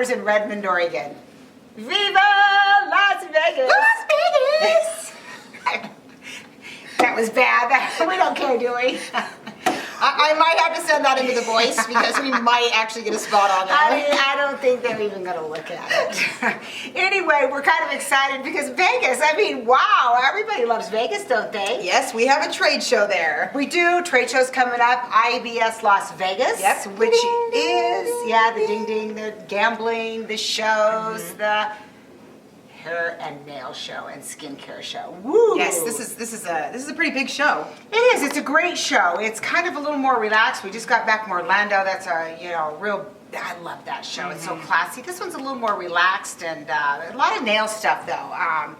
Towers in Redmond, Oregon. Viva Las Vegas! Las Vegas! That was bad. We don't care, do we? I might have to send that into the voice because we might actually get a spot on that. I don't think they're even going to look at it. Anyway, we're kind of excited because Vegas, I mean, wow, everybody loves Vegas, don't they? Yes, we have a trade show there. We do. Trade show's coming up. IBS Las Vegas. Yep. Which Ding, is, ding, yeah, the ding ding, the gambling, the shows, the hair and nail show and skincare show. Woo! Yes, this is a pretty big show. It is. It's a great show. It's kind of a little more relaxed. We just got back from Orlando. That's a real. I love that show. It's so classy. This one's a little more relaxed and a lot of nail stuff though.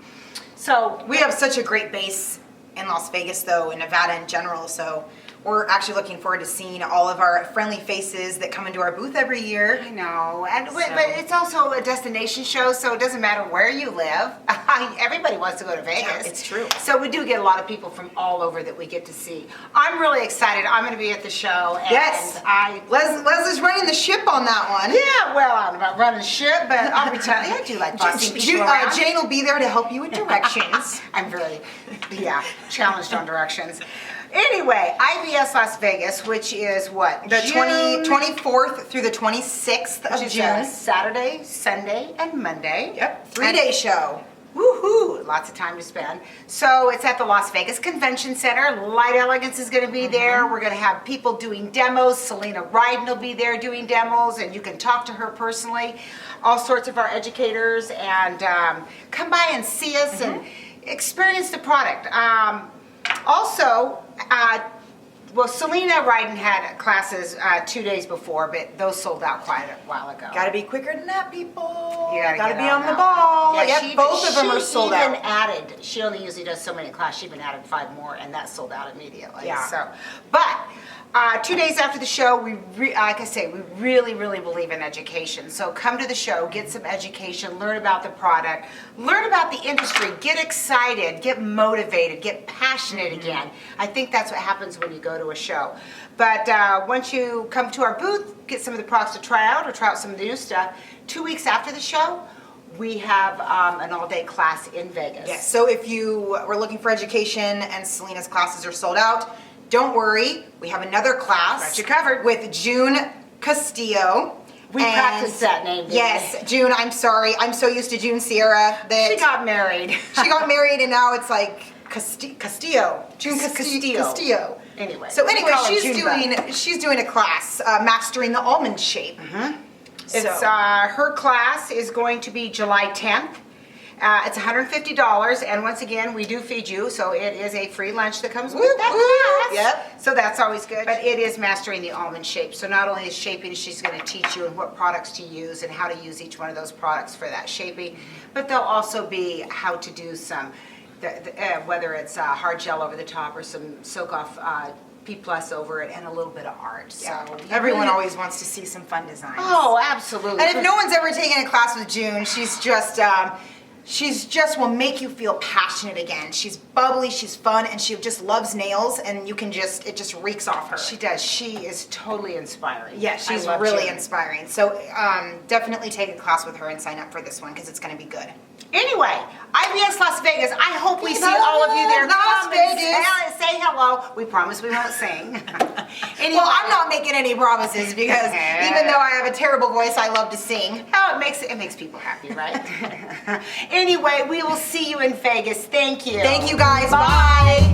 So We have such a great base in Las Vegas though, in Nevada in general. So we're actually looking forward to seeing all of our friendly faces that come into our booth every year. I know, but it's also a destination show, so it doesn't matter where you live. Everybody wants to go to Vegas. Yeah, it's true. So we do get a lot of people from all over that we get to see. I'm really excited. I'm going to be at the show. And Yes. Leslie's running the ship on that one. Yeah, well, I don't know about running ship, but I'll be telling you, I do like bossing people around. Jane will be there to help you with directions. I'm very, challenged on directions. Anyway, IBS Las Vegas, which is what? The June 24th through the 26th of which is June. Saturday, Sunday, and Monday. Yep, 3-day show. Woohoo! Lots of time to spend. So it's at the Las Vegas Convention Center. Light Elegance is going to be there. We're going to have people doing demos. Selena Ryden will be there doing demos, and you can talk to her personally. All sorts of our educators, and come by and see us and experience the product. Also, Selena Ryden had classes 2 days before, but those sold out quite a while ago. Gotta be quicker than that, people. You gotta be get on the that. ball. Yeah, Yep, both of them are sold She even out. added. She only usually does so many classes. She even added 5 more, and that sold out immediately. Yeah. So, but 2 days after the show, like I say, we really, really believe in education. So come to the show, get some education, learn about the product, learn about the industry, get excited, get motivated, get passionate again. I think that's what happens when you go to a show. But once you come to our booth, get some of the products to try out or try out some of the new stuff. 2 weeks after the show, we have an all-day class in Vegas. Yes, so if you were looking for education and Selena's classes are sold out, don't worry, we have another class. Got you covered. With June Castillo. We practiced that name, didn't Yes, June, I'm sorry. I'm so used to June Sierra that She got married. she got married and now it's like Castillo. June Castillo. Anyway. So we anyway, call her she's doing a class, Mastering the Almond Shape. It's her class is going to be July 10th. It's $150, and once again, we do feed you, so it is a free lunch that comes with that class. Yep. So that's always good. But it is Mastering the Almond Shape. So not only is shaping, she's going to teach you what products to use and how to use each one of those products for that shaping. But there'll also be how to do some, whether it's hard gel over the top or some Silk Off P+ over it, and a little bit of art. Yeah. So Everyone always wants to see some fun designs. Oh, absolutely. And if no one's ever taken a class with June, she's just will make you feel passionate again. She's bubbly, she's fun, and she just loves nails, and it just reeks off her. She does. She is totally inspiring. Yeah, she's I love really June. inspiring. So definitely take a class with her and sign up for this one because it's going to be good. Anyway, IBS Las Vegas. I hope we see all of you there. Las Come and Vegas. say hello. We promise we won't sing. Anyway, Well, I'm not making any promises because even though I have a terrible voice, I love to sing. Oh, it makes people happy, right? Anyway, we will see you in Vegas. Thank you. Thank you guys. Bye.